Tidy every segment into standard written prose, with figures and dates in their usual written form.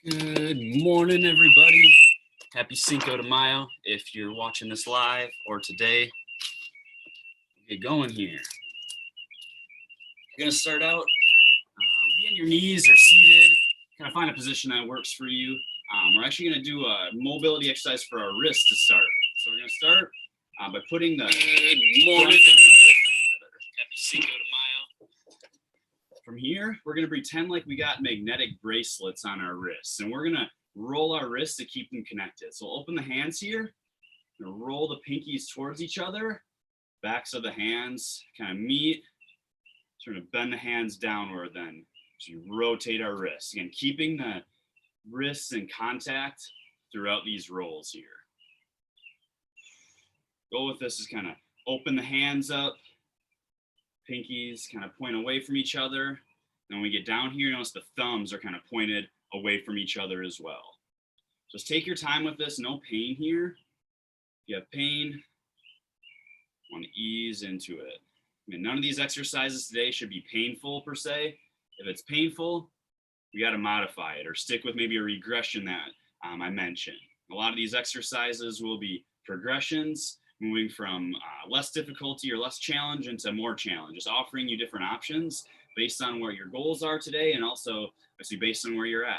Good morning, everybody. Happy Cinco de Mayo. If you're watching this live or today, get going here. You're going to start out, be on your knees or seated. Kind of find a position that works for you. We're actually going to do a mobility exercise for our wrist to start. So we're going to start by putting the Good morning. Happy Cinco de Mayo. From here, we're going to pretend like we got magnetic bracelets on our wrists, and we're going to roll our wrists to keep them connected. So open the hands here, and roll the pinkies towards each other. Backs of the hands kind of meet. Sort of bend the hands downward then. So you rotate our wrists. Again, keeping the wrists in contact throughout these rolls here. Goal with this is kind of open the hands up. Pinkies kind of point away from each other. And when we get down here, notice the thumbs are kind of pointed away from each other as well. Just take your time with this, no pain here. If you have pain, want to ease into it. I mean, none of these exercises today should be painful per se. If it's painful, we got to modify it or stick with maybe a regression that I mentioned. A lot of these exercises will be progressions, moving from less difficulty or less challenge into more challenge, just offering you different options based on where your goals are today and also actually based on where you're at.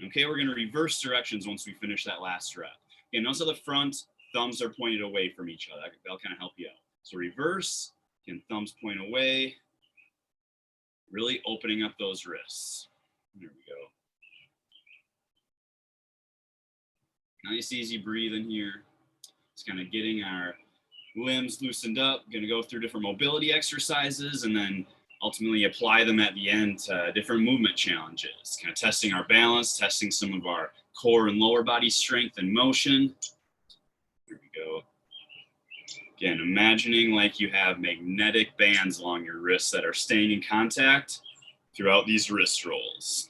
Okay, we're going to reverse directions once we finish that last rep. Again, notice how the front thumbs are pointed away from each other. That'll kind of help you out. So reverse, again, thumbs point away, really opening up those wrists. There we go. Nice, easy breathing here. It's kind of getting our limbs loosened up. Going to go through different mobility exercises and then ultimately apply them at the end to different movement challenges. Kind of testing our balance, testing some of our core and lower body strength and motion. Here we go. Again, imagining like you have magnetic bands along your wrists that are staying in contact throughout these wrist rolls.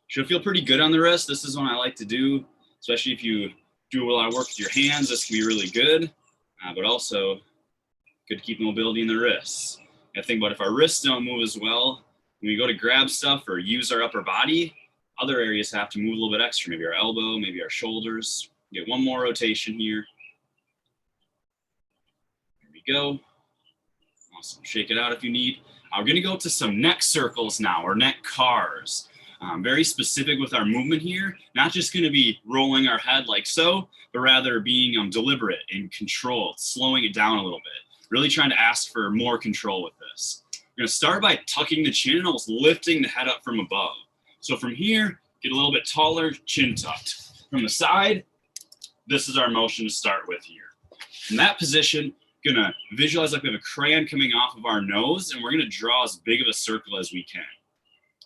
Should feel pretty good on the wrist. This is one I like to do, especially if you do a lot of work with your hands. This can be really good, but also good to keep mobility in the wrists. I think about if our wrists don't move as well, when we go to grab stuff or use our upper body, other areas have to move a little bit extra, maybe our elbow, maybe our shoulders. Get one more rotation here. There we go. Awesome. Shake it out if you need. We're going to go to some neck circles now, or neck cars. Very specific with our movement here, not just going to be rolling our head like so, but rather being deliberate and controlled, slowing it down a little bit. Really trying to ask for more control with this. We're going to start by tucking the chin and almost lifting the head up from above. So from here, get a little bit taller, chin tucked. From the side, this is our motion to start with here. In that position, gonna visualize like we have a crayon coming off of our nose, and we're gonna draw as big of a circle as we can.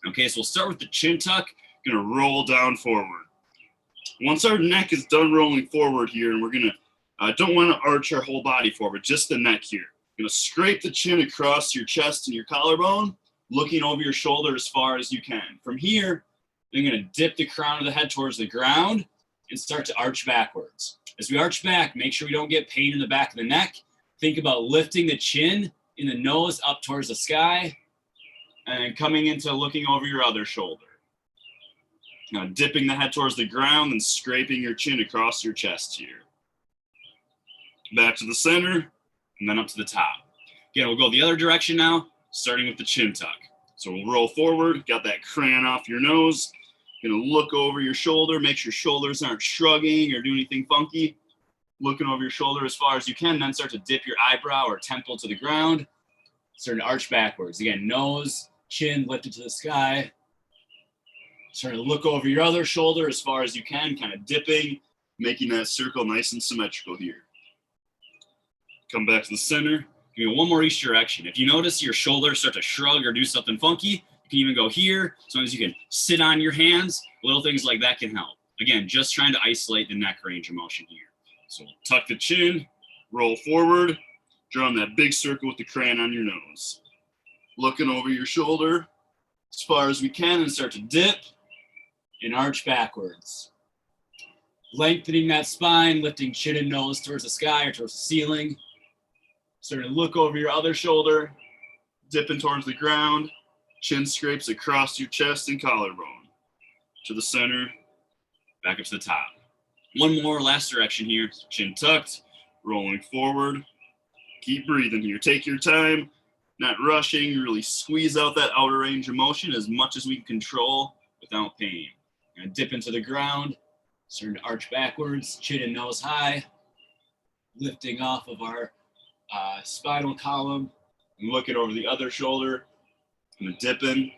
Okay, so we'll start with the chin tuck, gonna roll down forward. Once our neck is done rolling forward here, and we're gonna, don't wanna arch our whole body forward, just the neck here. Gonna scrape the chin across your chest and your collarbone, looking over your shoulder as far as you can. From here, I'm gonna dip the crown of the head towards the ground and start to arch backwards. As we arch back, make sure we don't get pain in the back of the neck. Think about lifting the chin in the nose up towards the sky and coming into looking over your other shoulder. Now dipping the head towards the ground and scraping your chin across your chest here. Back to the center and then up to the top. Again, we'll go the other direction now, starting with the chin tuck. So we'll roll forward, got that crayon off your nose. Gonna look over your shoulder, make sure shoulders aren't shrugging or doing anything funky. Looking over your shoulder as far as you can, then start to dip your eyebrow or temple to the ground. Start to arch backwards. Again, nose, chin lifted to the sky. Start to look over your other shoulder as far as you can, kind of dipping, making that circle nice and symmetrical here. Come back to the center. Give me one more each direction. If you notice your shoulders start to shrug or do something funky, you can even go here. As long as you can sit on your hands, little things like that can help. Again, just trying to isolate the neck range of motion here. So we'll tuck the chin, roll forward, drawing that big circle with the crayon on your nose. Looking over your shoulder as far as we can and start to dip and arch backwards. Lengthening that spine, lifting chin and nose towards the sky or towards the ceiling. Starting to look over your other shoulder, dipping towards the ground. Chin scrapes across your chest and collarbone. to the center, back up to the top. One more, last direction here. Chin tucked, rolling forward. Keep breathing here. Take your time, not rushing. Really squeeze out that outer range of motion as much as we can control without pain. Gonna dip into the ground, starting to arch backwards, chin and nose high, lifting off of our spinal column, and looking over the other shoulder. Gonna dip in,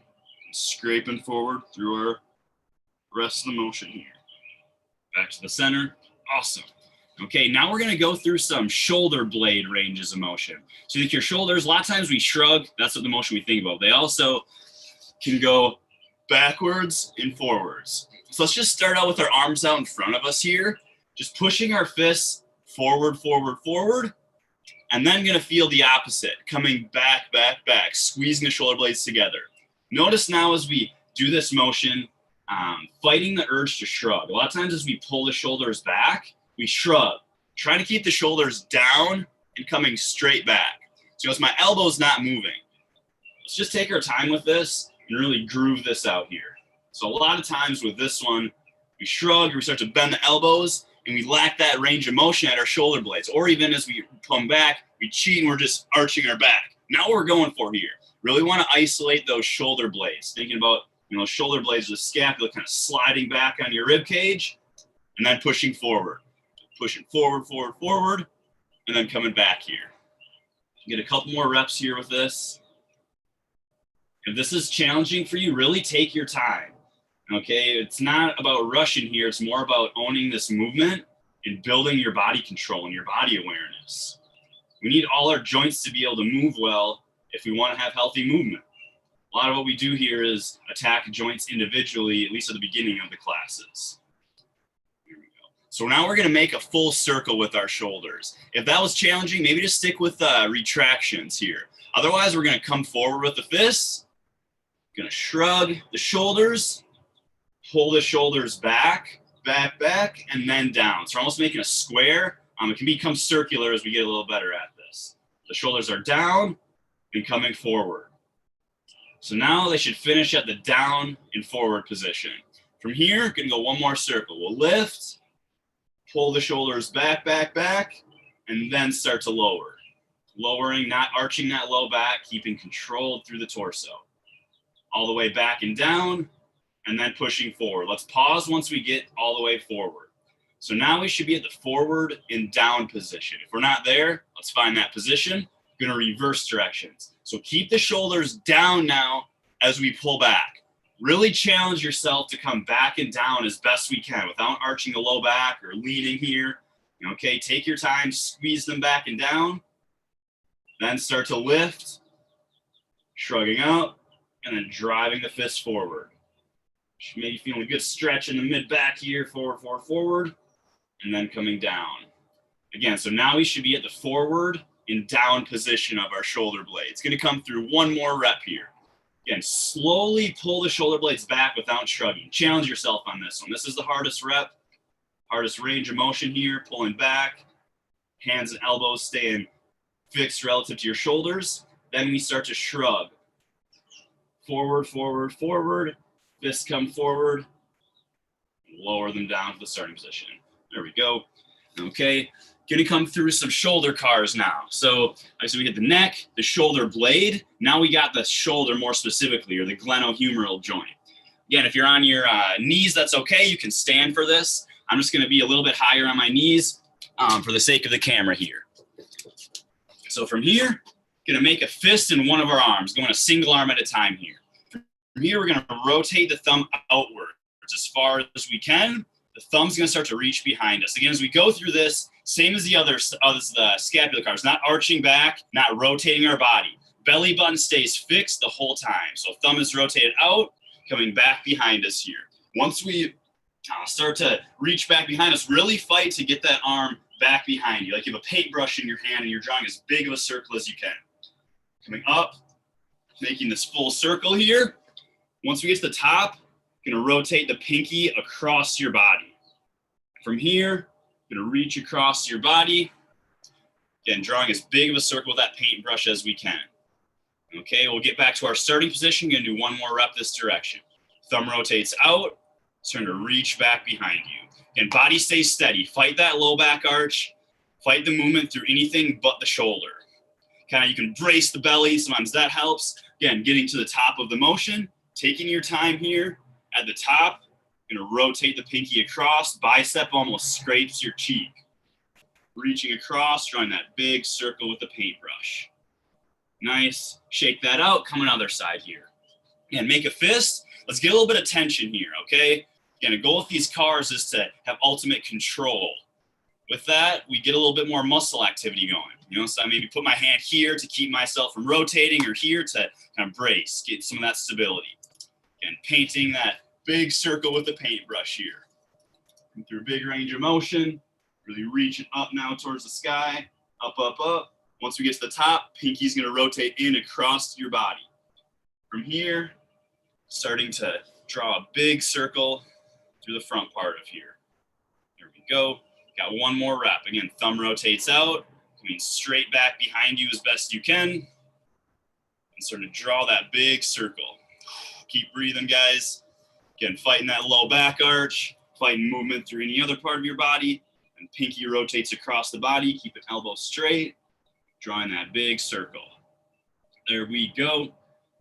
scraping forward through our rest of the motion here. Back to the center. Awesome. Okay, now we're going to go through some shoulder blade ranges of motion. So you think your shoulders, a lot of times we shrug. That's what the motion we think about. They also can go backwards and forwards. So let's just start out with our arms out in front of us here. Just pushing our fists forward, forward, forward. And then going to feel the opposite, coming back, back, back, squeezing the shoulder blades together. Notice now as we do this motion, fighting the urge to shrug. A lot of times as we pull the shoulders back, we shrug. Trying to keep the shoulders down and coming straight back. So as my elbow's not moving. Let's just take our time with this and really groove this out here. So a lot of times with this one, we shrug, we start to bend the elbows, and we lack that range of motion at our shoulder blades. Or even as we come back, we cheat and we're just arching our back. Now what we're going for here. Really want to isolate those shoulder blades. Thinking about, shoulder blades with the scapula kind of sliding back on your rib cage and then pushing forward. Pushing forward, forward, forward, and then coming back here. Get a couple more reps here with this. If this is challenging for you, really take your time. Okay, it's not about rushing here. It's more about owning this movement and building your body control and your body awareness. We need all our joints to be able to move well if we want to have healthy movement. A lot of what we do here is attack joints individually, at least at the beginning of the classes. Here we go. So now we're going to make a full circle with our shoulders. If that was challenging, maybe just stick with retractions here. Otherwise, we're going to come forward with the fists. Going to shrug the shoulders, pull the shoulders back, back, back, and then down. So we're almost making a square. It can become circular as we get a little better at this. The shoulders are down and coming forward. So now they should finish at the down and forward position. From here, we're going to go one more circle. We'll lift, pull the shoulders back, back, back, and then start to lower. Lowering, not arching that low back, keeping controlled through the torso. All the way back and down, and then pushing forward. Let's pause once we get all the way forward. So now we should be at the forward and down position. If we're not there, let's find that position. Going to reverse directions. So keep the shoulders down now as we pull back. Really challenge yourself to come back and down as best we can without arching the low back or leaning here. Okay, take your time, squeeze them back and down. Then start to lift, shrugging up, and then driving the fist forward. Maybe feeling a good stretch in the mid-back here, forward, forward, forward, and then coming down. Again, so now we should be at the forward and down position of our shoulder blades. Going to come through one more rep here. Again, slowly pull the shoulder blades back without shrugging. Challenge yourself on this one. This is the hardest rep, hardest range of motion here, pulling back, hands and elbows staying fixed relative to your shoulders. Then we start to shrug. Forward, forward, forward. Fists come forward. Lower them down to the starting position. There we go. Okay. Going to come through some shoulder cars now. So we hit the neck, the shoulder blade. Now we got the shoulder more specifically, or the glenohumeral joint. Again, if you're on your knees, that's okay. You can stand for this. I'm just going to be a little bit higher on my knees for the sake of the camera here. So from here, going to make a fist in one of our arms, going a single arm at a time here. From here, we're going to rotate the thumb outward as far as we can. The thumb's going to start to reach behind us. Again, as we go through this, same as the others, the scapular cars, not arching back, not rotating our body. Belly button stays fixed the whole time. So thumb is rotated out, coming back behind us here. Once we start to reach back behind us, really fight to get that arm back behind you. Like you have a paintbrush in your hand and you're drawing as big of a circle as you can. Coming up, making this full circle here. Once we get to the top, going to rotate the pinky across your body. From here, going to reach across your body. Again, drawing as big of a circle with that paintbrush as we can. Okay, we'll get back to our starting position. Going to do one more rep this direction. Thumb rotates out, Starting to reach back behind you. Again, body stays steady. Fight that low back arch. Fight the movement through anything but the shoulder. Kind of, you can brace the belly. Sometimes that helps. Again, getting to the top of the motion, taking your time here at the top. Going to rotate the pinky across. Bicep almost scrapes your cheek. Reaching across, drawing that big circle with the paintbrush. Nice. Shake that out. Come on the other side here. And make a fist. Let's get a little bit of tension here, okay? Again, a goal with these cars is to have ultimate control. With that, we get a little bit more muscle activity going. You know, so I maybe put my hand here to keep myself from rotating, or here to kind of brace, get some of that stability. And painting that big circle with the paintbrush here. And through big range of motion, really reaching up now towards the sky, up, up, up. Once we get to the top, pinky's gonna rotate in across your body. From here, starting to draw a big circle through the front part of here. There we go. Got one more rep. Again, thumb rotates out, coming straight back behind you as best you can. And sort of draw that big circle. Keep breathing, guys. Again, fighting that low back arch, fighting movement through any other part of your body. And pinky rotates across the body. Keep an elbow straight, drawing that big circle. There we go.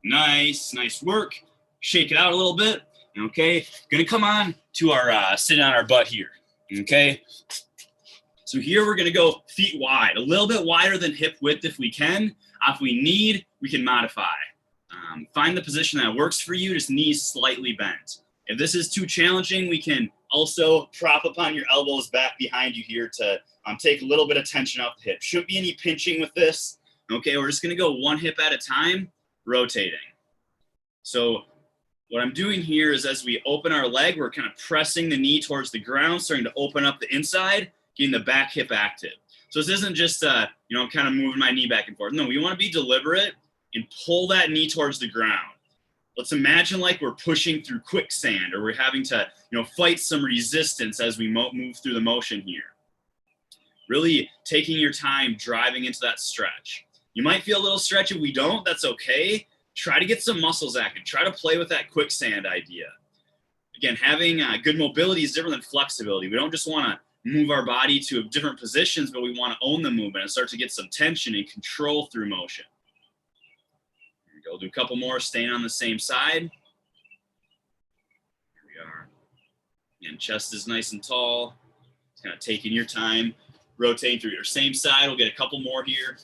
Nice, nice work. Shake it out a little bit. Okay, gonna come on to our sit on our butt here. Okay, so here we're gonna go feet wide, a little bit wider than hip width if we can. If we need, we can modify. Find the position that works for you, just knees slightly bent. If this is too challenging, we can also prop upon your elbows back behind you here to take a little bit of tension off the hip. Shouldn't be any pinching with this. Okay, we're just gonna go one hip at a time, rotating. So what I'm doing here is as we open our leg, we're kind of pressing the knee towards the ground, starting to open up the inside, getting the back hip active. So this isn't just, kind of moving my knee back and forth. No, we want to be deliberate and pull that knee towards the ground. Let's imagine like we're pushing through quicksand, or we're having to, fight some resistance as we move through the motion here. Really taking your time, driving into that stretch. You might feel a little stretch. If we don't, that's okay. Try to get some muscles active. Try to play with that quicksand idea. Again, having good mobility is different than flexibility. We don't just want to move our body to different positions, but we want to own the movement and start to get some tension and control through motion. Here we go. Do a couple more, staying on the same side. Here we are. Again, chest is nice and tall. Kind of taking your time, rotating through your same side. We'll get a couple more here.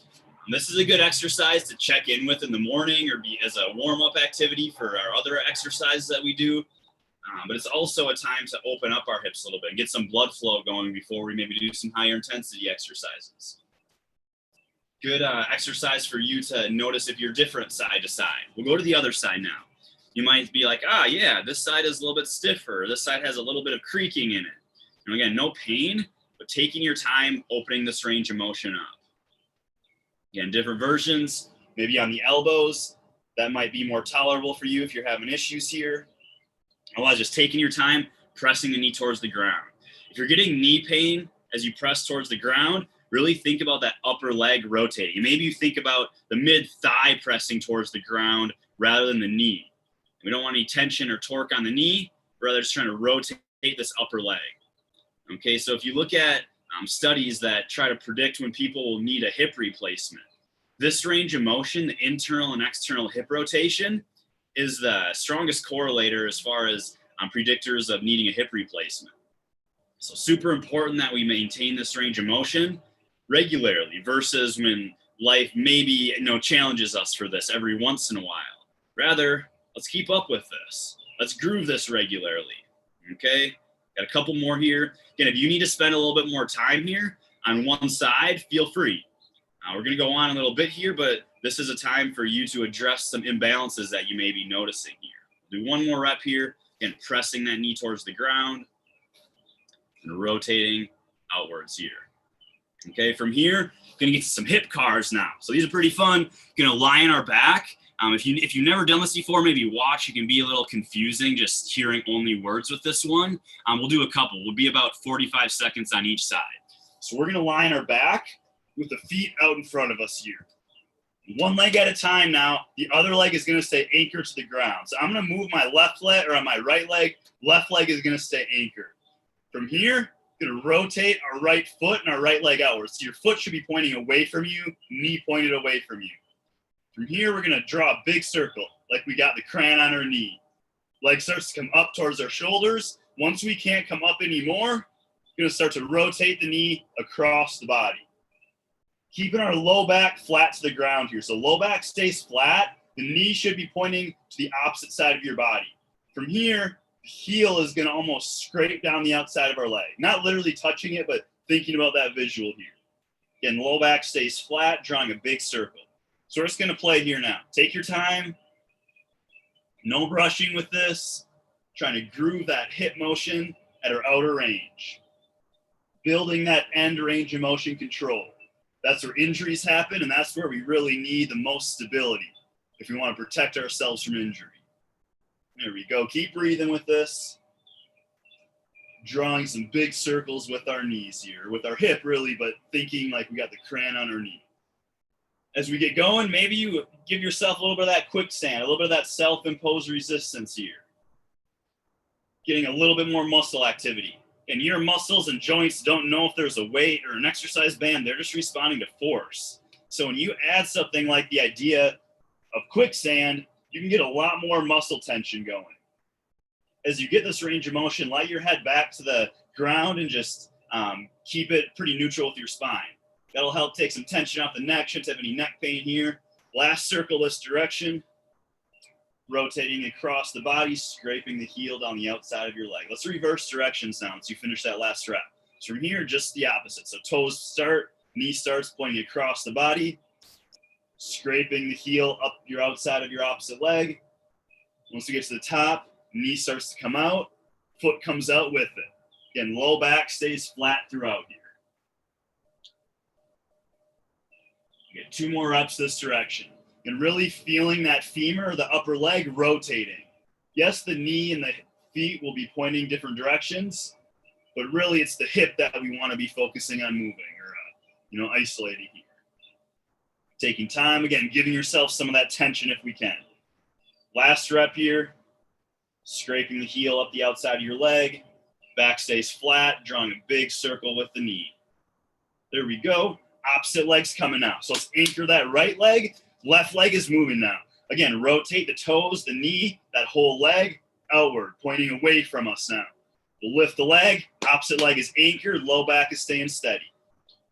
And this is a good exercise to check in with in the morning, or be as a warm-up activity for our other exercises that we do. But it's also a time to open up our hips a little bit and get some blood flow going before we maybe do some higher intensity exercises. Good exercise for you to notice if you're different side to side. We'll go to the other side now. You might be like, yeah, this side is a little bit stiffer. This side has a little bit of creaking in it. And again, no pain, but taking your time, opening this range of motion up. Again, different versions, maybe on the elbows. That might be more tolerable for you if you're having issues here. Otherwise, just taking your time, pressing the knee towards the ground. If you're getting knee pain as you press towards the ground, really think about that upper leg rotating. Maybe you think about the mid-thigh pressing towards the ground rather than the knee. We don't want any tension or torque on the knee, rather just trying to rotate this upper leg. Okay, so if you look at studies that try to predict when people will need a hip replacement, this range of motion, the internal and external hip rotation, is the strongest correlator as far as predictors of needing a hip replacement. So super important that we maintain this range of motion regularly versus when life maybe challenges us for this every once in a while. Rather, let's keep up with this. Let's groove this regularly. Okay, got a couple more here. Again, if you need to spend a little bit more time here on one side, feel free. We're going to go on a little bit here, but this is a time for you to address some imbalances that you may be noticing here. Do one more rep here. Again, pressing that knee towards the ground and rotating outwards here. Okay, from here, going to get to some hip cars now. So these are pretty fun. Going to lie on our back. If you've never done this before, maybe watch. It can be a little confusing just hearing only words with this one. We'll do a couple. We'll be about 45 seconds on each side. So we're going to lie on our back with the feet out in front of us here. One leg at a time now. The other leg is going to stay anchored to the ground. So I'm going to move my left leg, or on my right leg, left leg is going to stay anchored. From here, going to rotate our right foot and our right leg outwards. So your foot should be pointing away from you, knee pointed away from you. From here, we're going to draw a big circle like we got the crayon on our knee. Leg starts to come up towards our shoulders. Once we can't come up anymore, we're going to start to rotate the knee across the body. Keeping our low back flat to the ground here. So low back stays flat. The knee should be pointing to the opposite side of your body. From here, the heel is going to almost scrape down the outside of our leg. Not literally touching it, but thinking about that visual here. Again, low back stays flat, drawing a big circle. So we're just going to play here now. Take your time. No rushing with this. Trying to groove that hip motion at our outer range. Building that end range of motion control. That's where injuries happen, and that's where we really need the most stability if we want to protect ourselves from injury. There we go. Keep breathing with this. Drawing some big circles with our knees here, with our hip really, but thinking like we got the crayon on our knee. As we get going, maybe you give yourself a little bit of that quicksand, a little bit of that self-imposed resistance here. Getting a little bit more muscle activity. And your muscles and joints don't know if there's a weight or an exercise band. They're just responding to force. So when you add something like the idea of quicksand, you can get a lot more muscle tension going. As you get this range of motion, let your head back to the ground and just keep it pretty neutral with your spine. That'll help take some tension off the neck. Shouldn't have any neck pain here. Last circle this direction. Rotating across the body, scraping the heel down the outside of your leg. Let's reverse directions now once you finish that last rep. So from here, just the opposite. So toes start, knee starts pointing across the body, scraping the heel up your outside of your opposite leg. Once we get to the top, knee starts to come out, foot comes out with it. Again, low back stays flat throughout here. Get 2 more reps this direction. And really feeling that femur, or the upper leg, rotating. Yes, the knee and the feet will be pointing different directions, but really it's the hip that we want to be focusing on moving or, isolating here. Taking time, again, giving yourself some of that tension if we can. Last rep here, scraping the heel up the outside of your leg, back stays flat, drawing a big circle with the knee. There we go. Opposite leg's coming out. So let's anchor that right leg. Left leg is moving now. Again, rotate the toes, the knee, that whole leg outward, pointing away from us now. We'll lift the leg. Opposite leg is anchored. Low back is staying steady.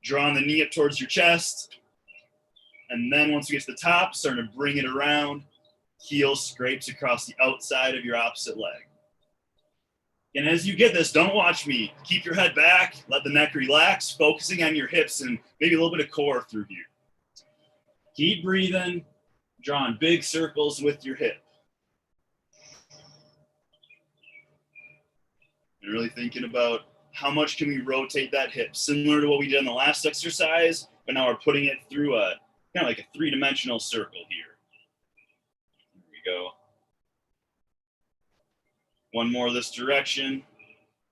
Drawing the knee up towards your chest. And then once we get to the top, starting to bring it around. Heel scrapes across the outside of your opposite leg. And as you get this, don't watch me. Keep your head back. Let the neck relax, focusing on your hips and maybe a little bit of core through here. Keep breathing, drawing big circles with your hip. And really thinking about how much can we rotate that hip, similar to what we did in the last exercise, but now we're putting it through a kind of like a 3-dimensional circle here. There we go. One more this direction.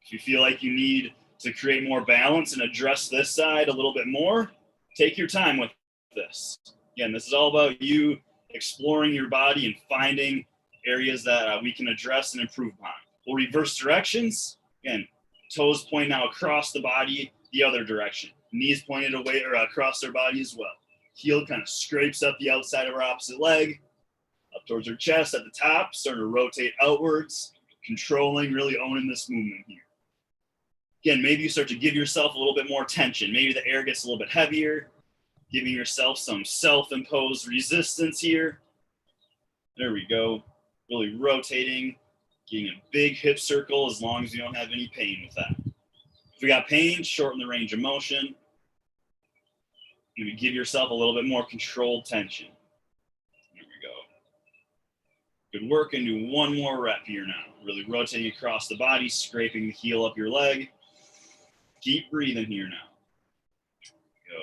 If you feel like you need to create more balance and address this side a little bit more, take your time with this. Again, this is all about you exploring your body and finding areas that we can address and improve upon. We'll reverse directions. Again, toes point now across the body the other direction. Knees pointed away or across their body as well. Heel kind of scrapes up the outside of our opposite leg, up towards our chest at the top, starting to rotate outwards, controlling, really owning this movement here. Again, maybe you start to give yourself a little bit more tension. Maybe the air gets a little bit heavier, giving yourself some self-imposed resistance here. There we go. Really rotating, getting a big hip circle as long as you don't have any pain with that. If we got pain, shorten the range of motion. Maybe give yourself a little bit more controlled tension. There we go. Good work, and do one more rep here now. Really rotating across the body, scraping the heel up your leg. Keep breathing here now. Go.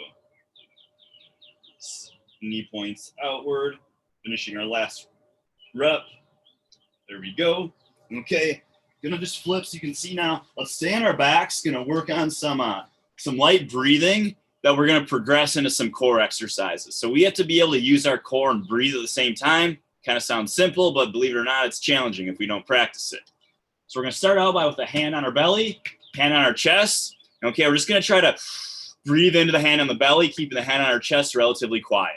Knee points outward, finishing our last rep. There we go. Okay, gonna just flip so you can see now. Let's stay on our backs. Gonna work on some light breathing. that we're going to progress into some core exercises. So we have to be able to use our core and breathe at the same time. Kind of sounds simple, but believe it or not, it's challenging if we don't practice it. So we're going to start out with a hand on our belly, hand on our chest. Okay, we're just going to try to breathe into the hand on the belly, keeping the hand on our chest relatively quiet.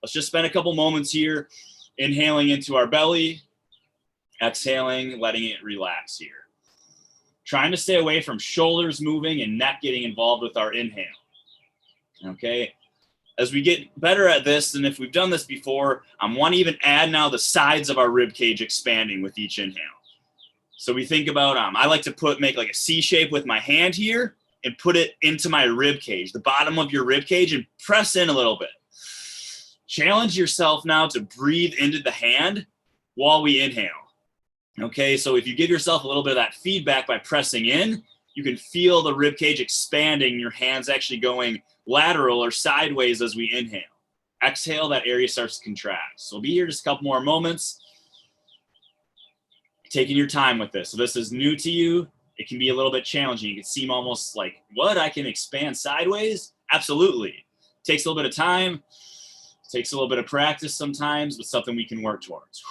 Let's just spend a couple moments here, inhaling into our belly, exhaling, letting it relax here. Trying to stay away from shoulders moving and neck getting involved with our inhale. Okay, as we get better at this, and if we've done this before, I want to even add now the sides of our rib cage expanding with each inhale. So we think about, I like to make like a C shape with my hand here and put it into my rib cage, the bottom of your rib cage, and press in a little bit. Challenge yourself now to breathe into the hand while we inhale. Okay, so if you give yourself a little bit of that feedback by pressing in, you can feel the rib cage expanding, your hands actually going lateral or sideways as we inhale. Exhale, that area starts to contract. So be here just a couple more moments, taking your time with this. So this is new to you. It can be a little bit challenging. It can seem almost like, what, I can expand sideways? Absolutely. Takes a little bit of time. Takes a little bit of practice sometimes, but something we can work towards.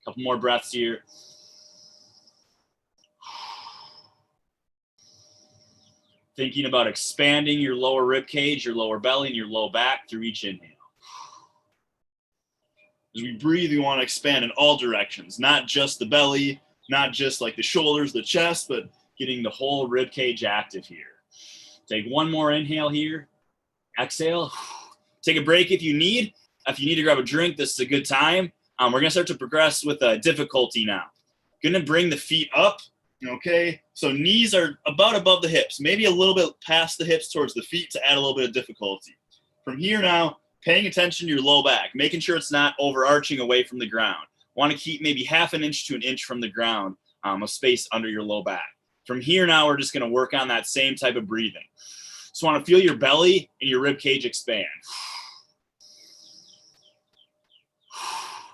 A couple more breaths here. Thinking about expanding your lower rib cage, your lower belly, and your low back through each inhale. As we breathe, we want to expand in all directions, not just the belly, not just like the shoulders, the chest, but getting the whole rib cage active here. Take one more inhale here. Exhale. Take a break if you need. If you need to grab a drink, this is a good time. We're going to start to progress with difficulty now. Going to bring the feet up. Okay, so knees are about above the hips, maybe a little bit past the hips towards the feet to add a little bit of difficulty. From here now, paying attention to your low back, making sure it's not overarching away from the ground. Want to keep maybe half an inch to an inch from the ground of space under your low back. From here now, we're just going to work on that same type of breathing. So want to feel your belly and your rib cage expand.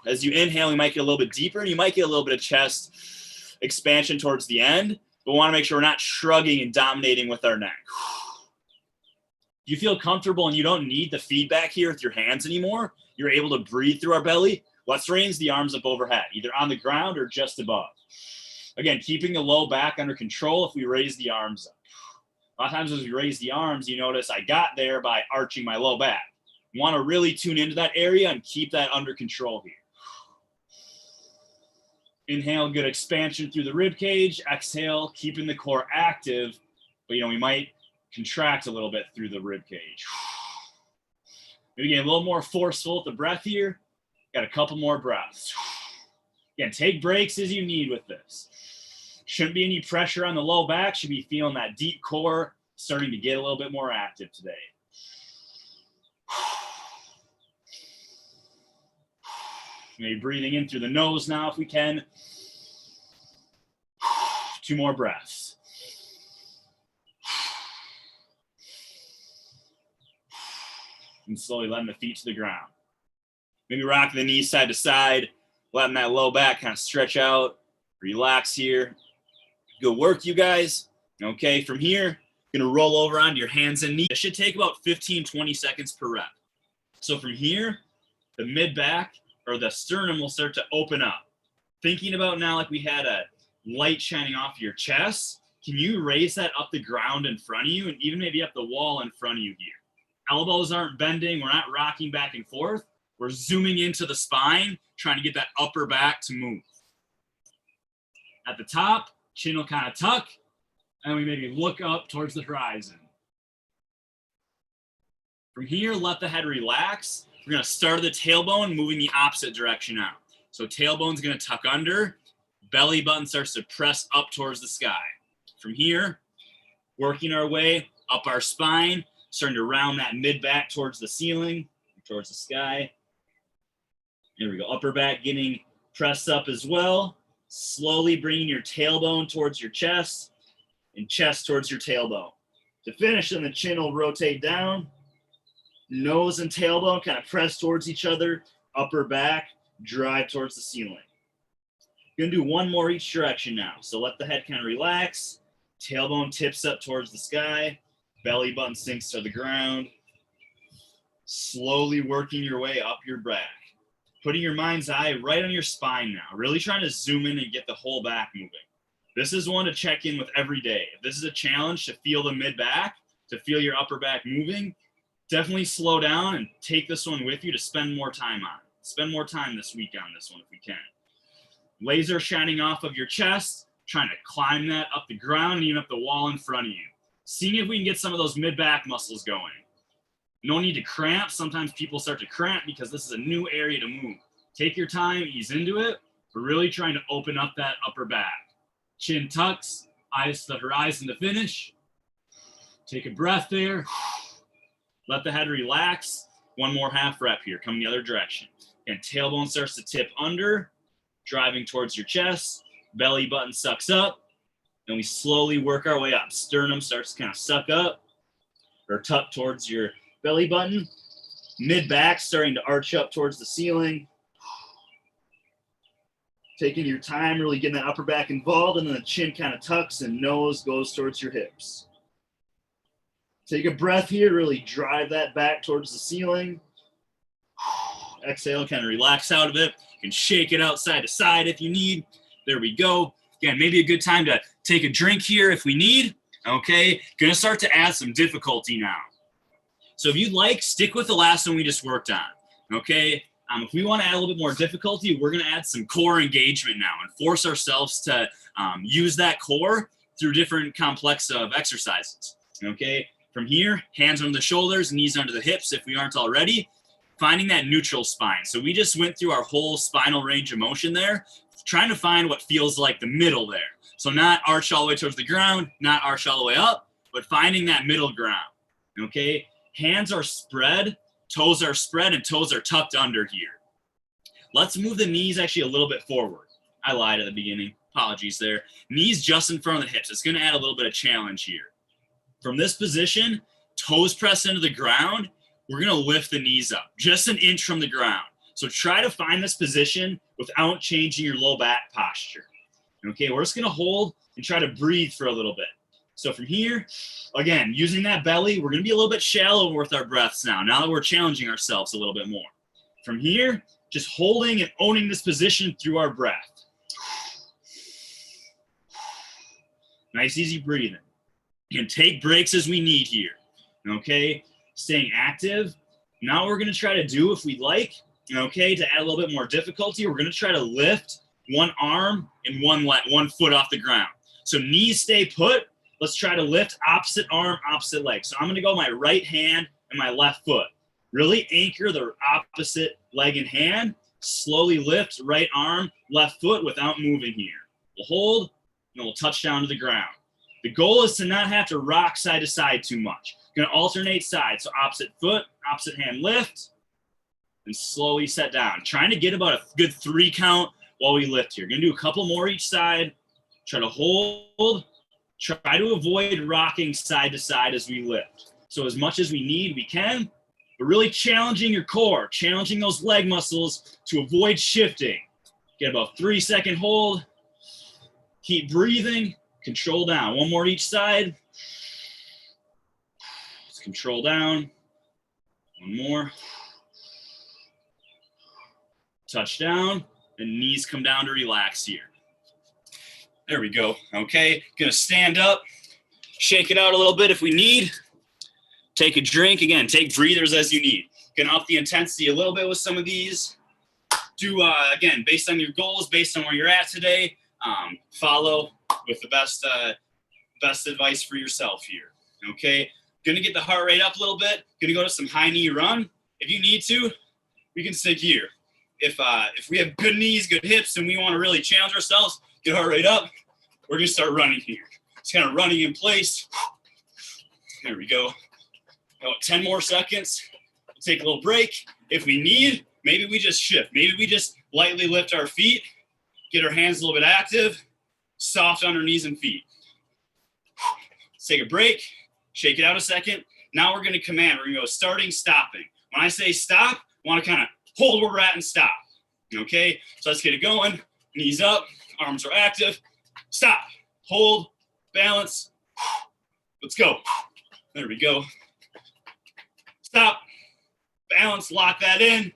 As you inhale, you might get a little bit deeper, and you might get a little bit of chest expansion towards the end, but we want to make sure we're not shrugging and dominating with our neck. You feel comfortable and you don't need the feedback here with your hands anymore. You're able to breathe through our belly. Let's raise the arms up overhead, either on the ground or just above. Again, keeping the low back under control if we raise the arms up. A lot of times as we raise the arms, you notice I got there by arching my low back. You want to really tune into that area and keep that under control here. Inhale, good expansion through the rib cage. Exhale, keeping the core active, but we might contract a little bit through the rib cage. Maybe get a little more forceful with the breath here. Got a couple more breaths. Again, take breaks as you need with this. Shouldn't be any pressure on the low back. Should be feeling that deep core starting to get a little bit more active today. Maybe breathing in through the nose now if we can. 2 more breaths. And slowly letting the feet to the ground. Maybe rocking the knees side to side, letting that low back kind of stretch out, relax here. Good work, you guys. Okay, from here, gonna roll over onto your hands and knees. It should take about 15, 20 seconds per rep. So from here, the mid-back or the sternum will start to open up. Thinking about now like we had a light shining off your chest, can you raise that up the ground in front of you and even maybe up the wall in front of you here? Elbows aren't bending. We're not rocking back and forth. We're zooming into the spine, trying to get that upper back to move. At the top, chin will kind of tuck, and we maybe look up towards the horizon. From here, let the head relax. We're going to start at the tailbone, moving the opposite direction now. So tailbone's going to tuck under. Belly button starts to press up towards the sky. From here, working our way up our spine, starting to round that mid-back towards the ceiling, towards the sky. There we go. Upper back getting pressed up as well. Slowly bringing your tailbone towards your chest and chest towards your tailbone. To finish, then the chin will rotate down. Nose and tailbone kind of press towards each other. Upper back, drive towards the ceiling. You're going to do one more each direction now. So let the head kind of relax. Tailbone tips up towards the sky. belly button sinks to the ground. Slowly working your way up your back. Putting your mind's eye right on your spine now. Really trying to zoom in and get the whole back moving. This is one to check in with every day. If this is a challenge to feel the mid-back, to feel your upper back moving, definitely slow down and take this one with you to spend more time on. Spend more time this week on this one if we can. Laser shining off of your chest, trying to climb that up the ground and even up the wall in front of you. Seeing if we can get some of those mid-back muscles going. No need to cramp. Sometimes people start to cramp because this is a new area to move. Take your time, ease into it. We're really trying to open up that upper back. Chin tucks, eyes to the horizon to finish. Take a breath there. Let the head relax. One more half rep here, coming the other direction. And tailbone starts to tip under, driving towards your chest. Belly button sucks up. And we slowly work our way up. Sternum starts to kind of suck up or tuck towards your belly button. Mid-back starting to arch up towards the ceiling. Taking your time, really getting that upper back involved, and then the chin kind of tucks and nose goes towards your hips. Take a breath here, really drive that back towards the ceiling. Exhale, kind of relax out of it. You can shake it out side to side if you need. There we go. Again, maybe a good time to take a drink here if we need. Okay, gonna start to add some difficulty now. So if you'd like, stick with the last one we just worked on. Okay, if we want to add a little bit more difficulty, we're gonna add some core engagement now and force ourselves to use that core through different complex of exercises. Okay, from here, hands under the shoulders, knees under the hips if we aren't already. Finding that neutral spine. So we just went through our whole spinal range of motion there, trying to find what feels like the middle there. So not arch all the way towards the ground, not arch all the way up, but finding that middle ground. Okay, hands are spread, toes are spread, and toes are tucked under here. Let's move the knees actually a little bit forward. I lied at the beginning. Apologies there. Knees just in front of the hips. It's going to add a little bit of challenge here. From this position, toes press into the ground. We're going to lift the knees up just an inch from the ground. So try to find this position without changing your low back posture. Okay, we're just going to hold and try to breathe for a little bit. So from here, again, using that belly, we're going to be a little bit shallow with our breaths now that we're challenging ourselves a little bit more. From here, just holding and owning this position through our breath. Nice, easy breathing. And take breaks as we need here. Okay, staying active. Now we're going to try to do, if we'd like, okay, to add a little bit more difficulty, we're going to try to lift one arm and one foot off the ground. So knees stay put. Let's try to lift opposite arm, opposite leg. So I'm going to go my right hand and my left foot. Really anchor the opposite leg and hand. Slowly lift right arm, left foot without moving here. We'll hold and we'll touch down to the ground. The goal is to not have to rock side to side too much. Going to alternate sides. So opposite foot, opposite hand lift, and slowly set down. Trying to get about a good 3 count while we lift here. Going to do a couple more each side. Try to hold. Try to avoid rocking side to side as we lift. So as much as we need, we can. But really challenging your core, challenging those leg muscles to avoid shifting. Get about 3-second hold. Keep breathing. Control down. One more each side. Let's control down. One more. Touch down. And knees come down to relax here. There we go. Okay. Gonna stand up. Shake it out a little bit if we need. Take a drink. Again, take breathers as you need. Gonna up the intensity a little bit with some of these. Do, again, based on your goals, based on where you're at today, follow with the best advice for yourself here. Okay. Gonna get the heart rate up a little bit. Gonna go to some high knee run. If you need to, we can stick here. If we have good knees, good hips, and we want to really challenge ourselves, get heart rate up, we're gonna start running here. It's kind of running in place. There we go. About 10 more seconds. We'll take a little break. If we need, maybe we just shift. Maybe we just lightly lift our feet, get our hands a little bit active, soft on our knees and feet. Let's take a break, shake it out a second. Now we're gonna command. We're gonna go starting, stopping. When I say stop, I wanna kind of hold where we're at and stop. Okay, so let's get it going. Knees up, arms are active. Stop, hold, balance. Let's go. There we go. Stop. Balance, lock that in,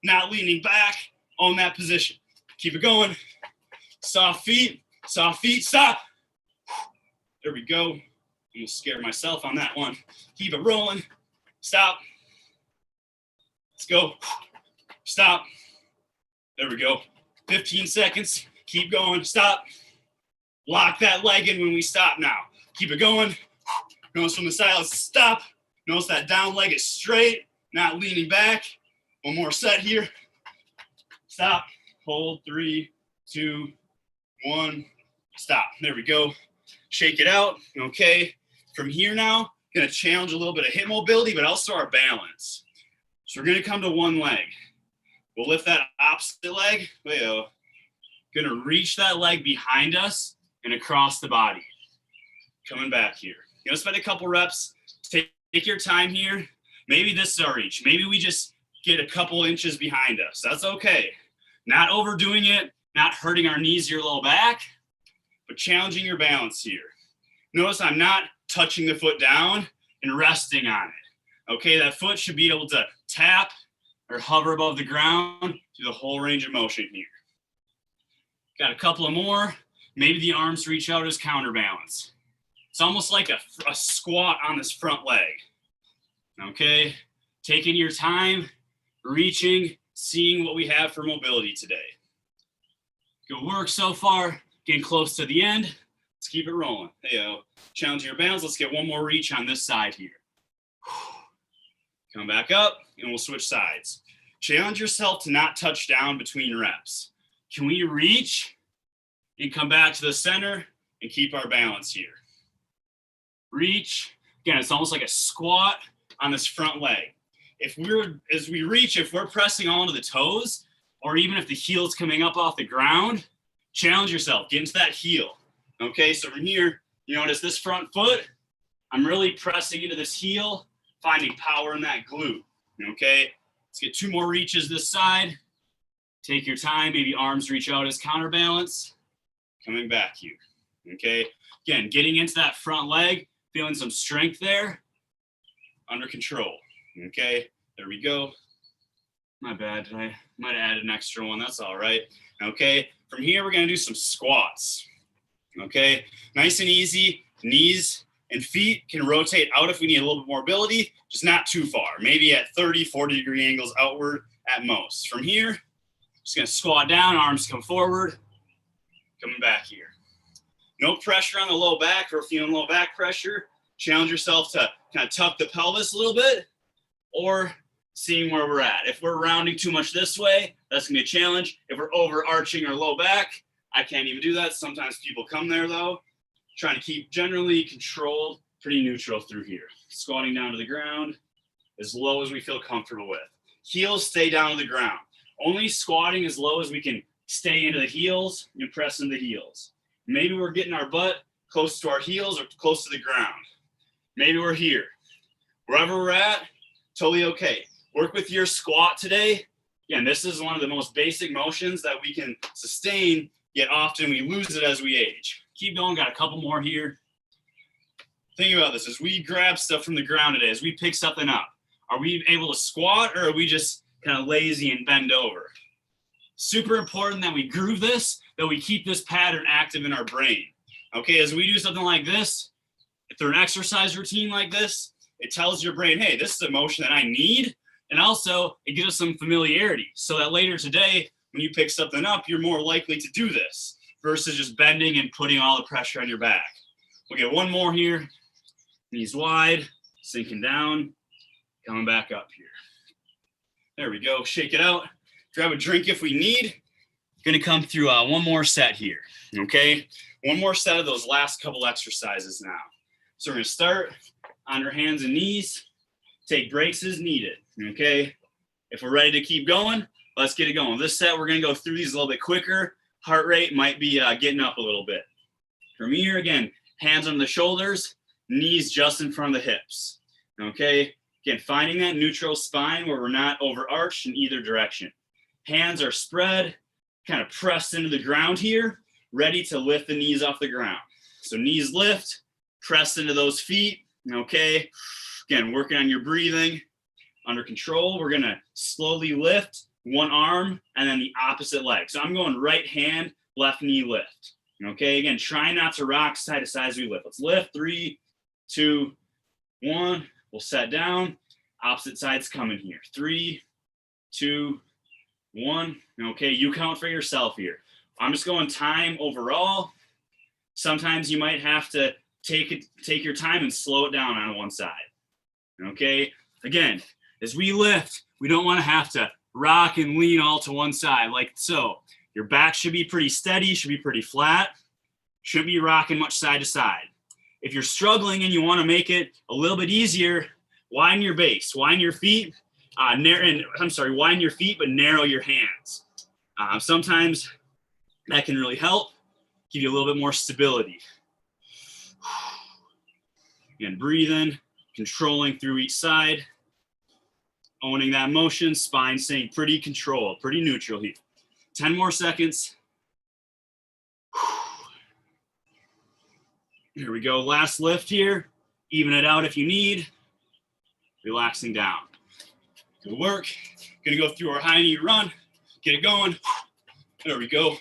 not leaning back, own that position. Keep it going. Soft feet, stop. There we go. I'm gonna scare myself on that one. Keep it rolling, stop. Let's go, stop. There we go. 15 seconds, keep going, stop. Lock that leg in when we stop now. Keep it going. Notice from the side, let's stop. Notice that down leg is straight, not leaning back. One more set here. Stop, hold, 3, 2, 1, stop. There we go. Shake it out, okay? From here now, gonna challenge a little bit of hip mobility, but also our balance. So we're gonna come to one leg. We'll lift that opposite leg. Gonna reach that leg behind us and across the body. Coming back here. You're gonna spend a couple reps. Take your time here. Maybe this is our reach. Maybe we just get a couple inches behind us. That's okay. Not overdoing it, not hurting our knees, your low back, but challenging your balance here. Notice I'm not touching the foot down and resting on it. Okay, that foot should be able to tap or hover above the ground through the whole range of motion here. Got a couple of more. Maybe the arms reach out as counterbalance. It's almost like a squat on this front leg. Okay, taking your time, reaching, seeing what we have for mobility today. Good work so far, getting close to the end. Let's keep it rolling. Challenge your balance. Let's get one more reach on this side here. Come back up and we'll switch sides. Challenge yourself to not touch down between reps. Can we reach and come back to the center and keep our balance here? Reach. Again, it's almost like a squat on this front leg. As we reach, if we're pressing onto the toes, or even if the heel's coming up off the ground, challenge yourself, get into that heel. Okay, so from here, you notice this front foot, I'm really pressing into this heel, finding power in that glute. Okay, let's get 2 more reaches this side. Take your time, maybe arms reach out as counterbalance. Coming back here. Okay, again, getting into that front leg, feeling some strength there, under control. Okay, there we go. My bad, I might have added an extra one, that's all right. Okay, from here we're gonna do some squats. Okay, nice and easy, knees and feet can rotate out if we need a little bit more mobility, just not too far, maybe at 30, 40 degree angles outward at most. From here, just gonna squat down, arms come forward, coming back here. No pressure on the low back. If we're feeling low back pressure, challenge yourself to kind of tuck the pelvis a little bit or seeing where we're at. If we're rounding too much this way, that's gonna be a challenge. If we're overarching our low back, I can't even do that. Sometimes people come there though. Trying to keep generally controlled, pretty neutral through here. Squatting down to the ground as low as we feel comfortable with. Heels stay down to the ground. Only squatting as low as we can stay into the heels and press into the heels. Maybe we're getting our butt close to our heels or close to the ground. Maybe we're here. Wherever we're at, totally okay. Work with your squat today. Again, this is one of the most basic motions that we can sustain, yet often we lose it as we age. Keep going, got a couple more here. Think about this, as we grab stuff from the ground today, as we pick something up, are we able to squat or are we just kind of lazy and bend over? Super important that we groove this, that we keep this pattern active in our brain. Okay, as we do something like this, through an exercise routine like this, it tells your brain, hey, this is a motion that I need. And also it gives us some familiarity so that later today, when you pick something up, you're more likely to do this versus just bending and putting all the pressure on your back. We'll get one more here. Knees wide, sinking down, coming back up here. There we go, shake it out. Grab a drink if we need. Gonna come through one more set here, okay? One more set of those last couple exercises now. So we're gonna start on our hands and knees, take breaks as needed, okay? If we're ready to keep going, let's get it going. This set, we're gonna go through these a little bit quicker. Heart rate might be getting up a little bit. From here, again, hands on the shoulders, knees just in front of the hips, okay? Again, finding that neutral spine where we're not overarched in either direction. Hands are spread, kind of pressed into the ground here, ready to lift the knees off the ground. So knees lift, press into those feet, Okay, again, working on your breathing under control. We're gonna slowly lift one arm and then the opposite leg. So I'm going right hand, left knee lift. Okay, again, try not to rock side to side as we lift. Let's lift, 3, 2, 1. We'll set down. Opposite side's coming here. 3, 2, 1. Okay, you count for yourself here. I'm just going time overall. Sometimes you might have to take your time and slow it down on one side. Okay, again, as we lift, we don't want to have to rock and lean all to one side like so. Your back should be pretty steady, should be pretty flat, shouldn't be rocking much side to side. If you're struggling and you want to make it a little bit easier, widen your base, widen your feet, widen your feet, but narrow your hands. Sometimes that can really help, give you a little bit more stability. Again, breathe in, controlling through each side, owning that motion, spine staying pretty controlled, pretty neutral here. 10 more seconds. Here we go, last lift here. Even it out if you need. Relaxing down. Good work. Gonna go through our high knee run. Get it going. There we go.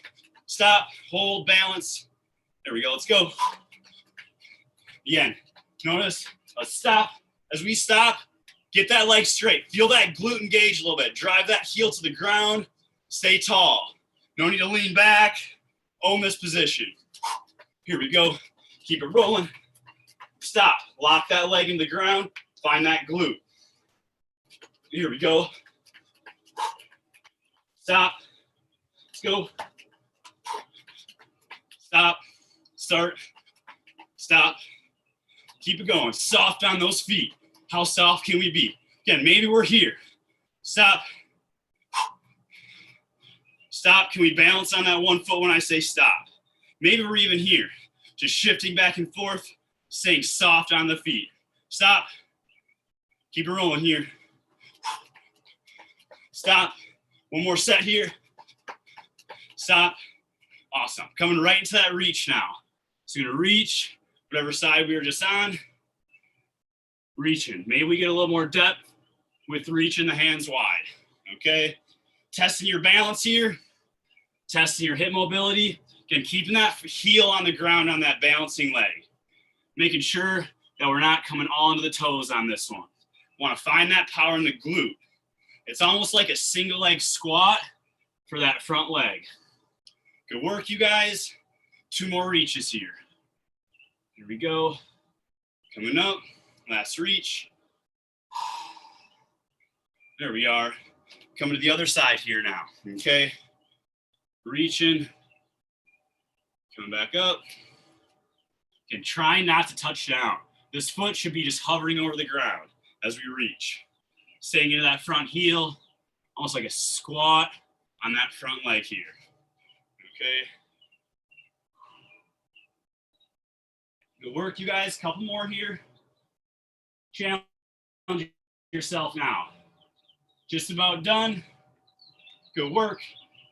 Stop, hold, balance. There we go, let's go. Again, notice, let's stop. As we stop, get that leg straight. Feel that glute engage a little bit. Drive that heel to the ground. Stay tall. No need to lean back. Own this position. Here we go. Keep it rolling. Stop. Lock that leg in the ground. Find that glute. Here we go. Stop. Let's go. Stop. Start. Stop. Keep it going. Soft on those feet. How soft can we be? Again, maybe we're here. Stop. Stop. Can we balance on that one foot when I say stop? Maybe we're even here. Just shifting back and forth, staying soft on the feet. Stop. Keep it rolling here. Stop. One more set here. Stop. Awesome. Coming right into that reach now. So you're going to reach whatever side we were just on. Reaching. Maybe we get a little more depth with reaching the hands wide. Okay. Testing your balance here. Testing your hip mobility. Again, keeping that heel on the ground on that balancing leg. Making sure that we're not coming all into the toes on this one. Want to find that power in the glute. It's almost like a single leg squat for that front leg. Good work, you guys. 2 more reaches here. Here we go. Coming up. Last reach. There we are. Coming to the other side here now. Okay. Reaching. Coming back up. And try not to touch down. This foot should be just hovering over the ground as we reach. Staying into that front heel, almost like a squat on that front leg here. Okay. Good work, you guys. Couple more here. Challenge yourself now. Just about done. Good work.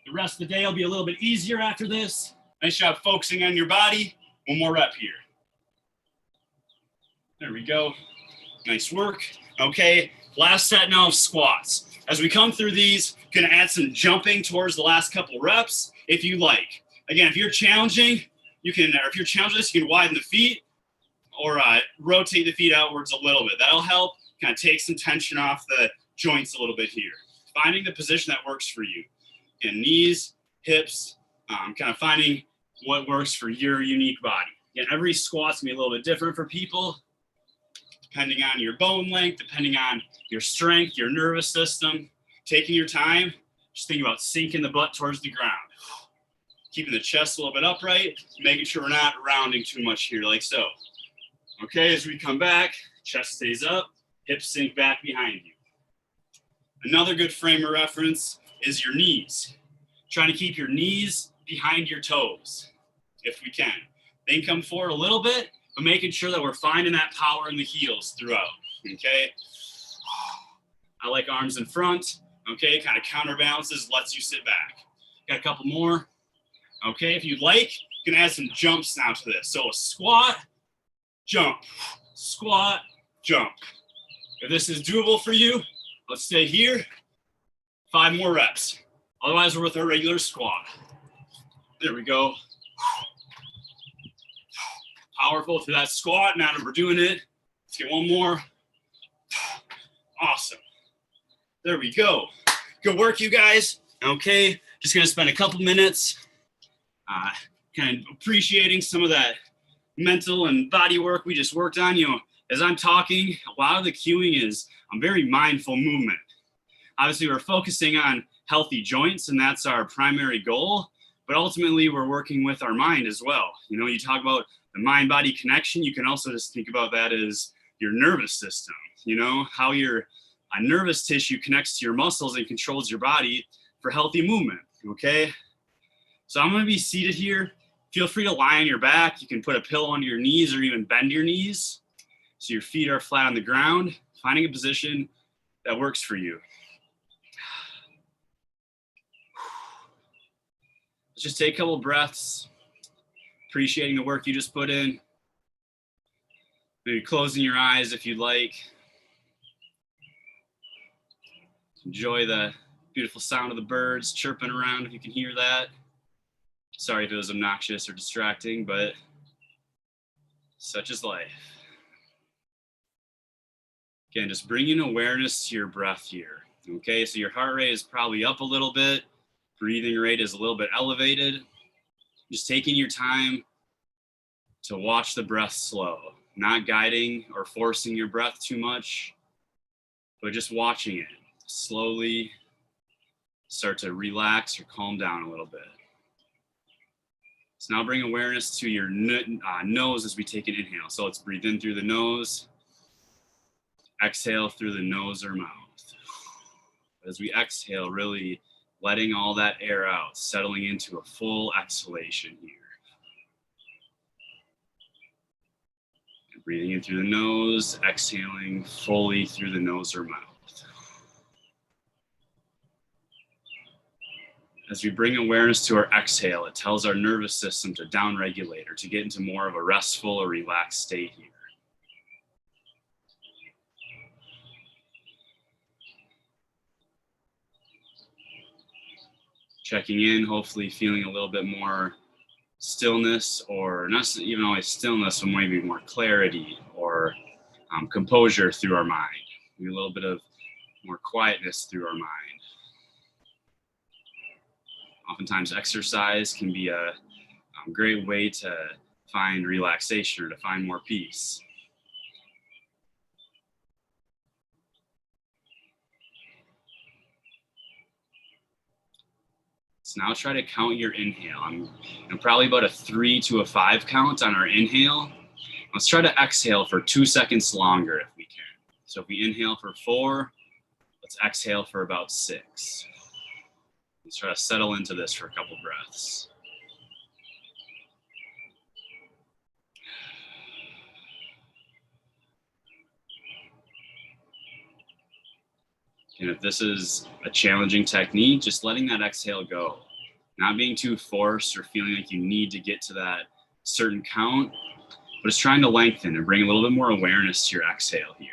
The rest of the day will be a little bit easier after this. Nice job focusing on your body. One more rep here. There we go. Nice work. Okay, last set now of squats. As we come through these, gonna add some jumping towards the last couple reps if you like. Again, if you're challenging, you can widen the feet or rotate the feet outwards a little bit. That'll help kind of take some tension off the joints a little bit here. Finding the position that works for you. Again, knees, hips, kind of finding what works for your unique body. Again, every squat's gonna be a little bit different for people, depending on your bone length, depending on your strength, your nervous system. Taking your time, just think about sinking the butt towards the ground. Keeping the chest a little bit upright, making sure we're not rounding too much here, like so. Okay, as we come back, chest stays up, hips sink back behind you. Another good frame of reference is your knees. Trying to keep your knees behind your toes, if we can. They can come forward a little bit, but making sure that we're finding that power in the heels throughout, okay? I like arms in front, okay? Kind of counterbalances, lets you sit back. Got a couple more. Okay, if you'd like, you can add some jumps now to this. So a squat, jump, squat, jump. If this is doable for you, let's stay here. 5 more reps. Otherwise, we're with our regular squat. There we go. Powerful through that squat. Now that we're doing it, let's get one more. Awesome. There we go. Good work, you guys. Okay, just gonna spend a couple minutes kind of appreciating some of that mental and body work we just worked on. You know, as I'm talking, a lot of the cueing is very mindful movement. Obviously, we're focusing on healthy joints, and that's our primary goal, but ultimately we're working with our mind as well. You know, you talk about the mind-body connection, you can also just think about that as your nervous system, you know, how your nervous tissue connects to your muscles and controls your body for healthy movement, okay? So I'm gonna be seated here. Feel free to lie on your back. You can put a pillow under your knees or even bend your knees so your feet are flat on the ground, finding a position that works for you. Let's just take a couple breaths, appreciating the work you just put in. Maybe closing your eyes if you'd like. Enjoy the beautiful sound of the birds chirping around if you can hear that. Sorry if it was obnoxious or distracting, but such is life. Again, just bringing awareness to your breath here. Okay, so your heart rate is probably up a little bit. Breathing rate is a little bit elevated. Just taking your time to watch the breath slow, not guiding or forcing your breath too much, but just watching it slowly start to relax or calm down a little bit. So now bring awareness to your nose as we take an inhale. So let's breathe in through the nose, exhale through the nose or mouth. As we exhale, really letting all that air out, settling into a full exhalation here. And breathing in through the nose, exhaling fully through the nose or mouth. As we bring awareness to our exhale, it tells our nervous system to downregulate or to get into more of a restful or relaxed state here. Checking in, hopefully feeling a little bit more stillness, or not even always stillness, but maybe more clarity or composure through our mind. Maybe a little bit of more quietness through our mind. Oftentimes exercise can be a great way to find relaxation or to find more peace. So now try to count your inhale. I'm probably about a 3 to a 5 count on our inhale. Let's try to exhale for 2 seconds longer if we can. So if we inhale for 4, let's exhale for about 6. Let's try to settle into this for a couple breaths. And if this is a challenging technique, just letting that exhale go. Not being too forced or feeling like you need to get to that certain count, but it's trying to lengthen and bring a little bit more awareness to your exhale here.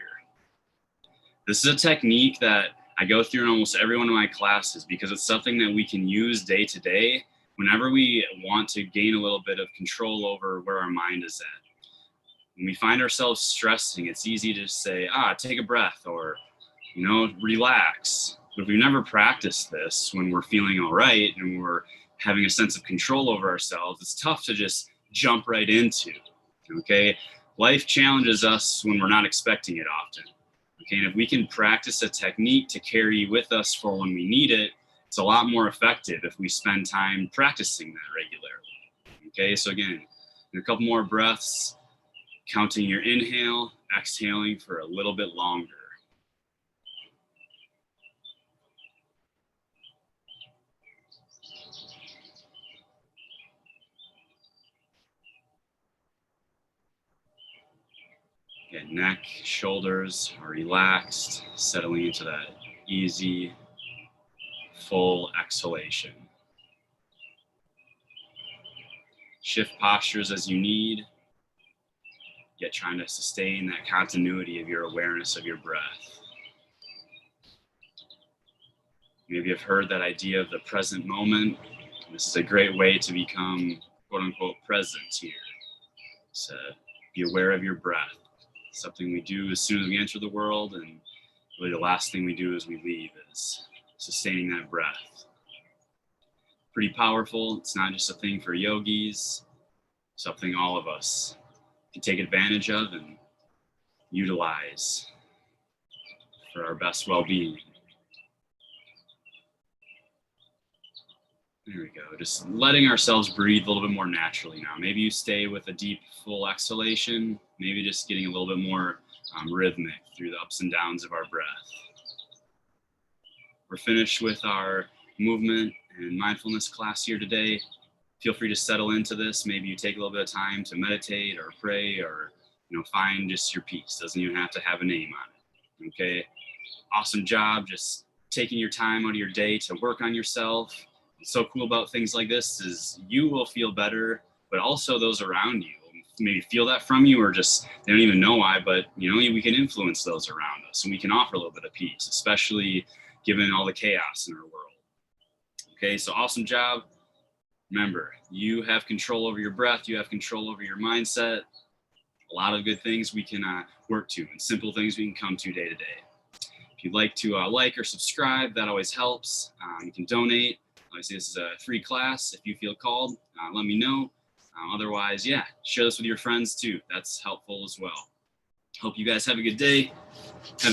This is a technique that I go through in almost every one of my classes because it's something that we can use day to day whenever we want to gain a little bit of control over where our mind is at. When we find ourselves stressing, it's easy to say, take a breath, or, relax. But if we've never practiced this when we're feeling all right and we're having a sense of control over ourselves, it's tough to just jump right into, okay? Life challenges us when we're not expecting it often. Okay, and if we can practice a technique to carry with us for when we need it, it's a lot more effective if we spend time practicing that regularly. Okay, so again, a couple more breaths, counting your inhale, exhaling for a little bit longer. Again, neck, shoulders are relaxed, settling into that easy, full exhalation. Shift postures as you need. yet trying to sustain that continuity of your awareness of your breath. Maybe you've heard that idea of the present moment. This is a great way to become, quote unquote, present here. So be aware of your breath. Something we do as soon as we enter the world, and really the last thing we do as we leave is sustaining that breath. Pretty powerful. It's not just a thing for yogis, something all of us can take advantage of and utilize for our best well-being. There we go. Just letting ourselves breathe a little bit more naturally now. Maybe you stay with a deep, full exhalation. Maybe just getting a little bit more rhythmic through the ups and downs of our breath. We're finished with our movement and mindfulness class here today. Feel free to settle into this. Maybe you take a little bit of time to meditate or pray or find just your peace. Doesn't even have to have a name on it. Okay. Awesome job. Just taking your time out of your day to work on yourself. What's so cool about things like this is you will feel better, but also those around you maybe feel that from you, or just they don't even know why, but we can influence those around us, and we can offer a little bit of peace, especially given all the chaos in our world. Okay, so awesome job. Remember, you have control over your breath, you have control over your mindset. A lot of good things we can work to, and simple things we can come to day to day. If you'd like to like or subscribe, that always helps. You can donate. Obviously, this is a free class. If you feel called, let me know. Otherwise, share this with your friends too. That's helpful as well. Hope you guys have a good day.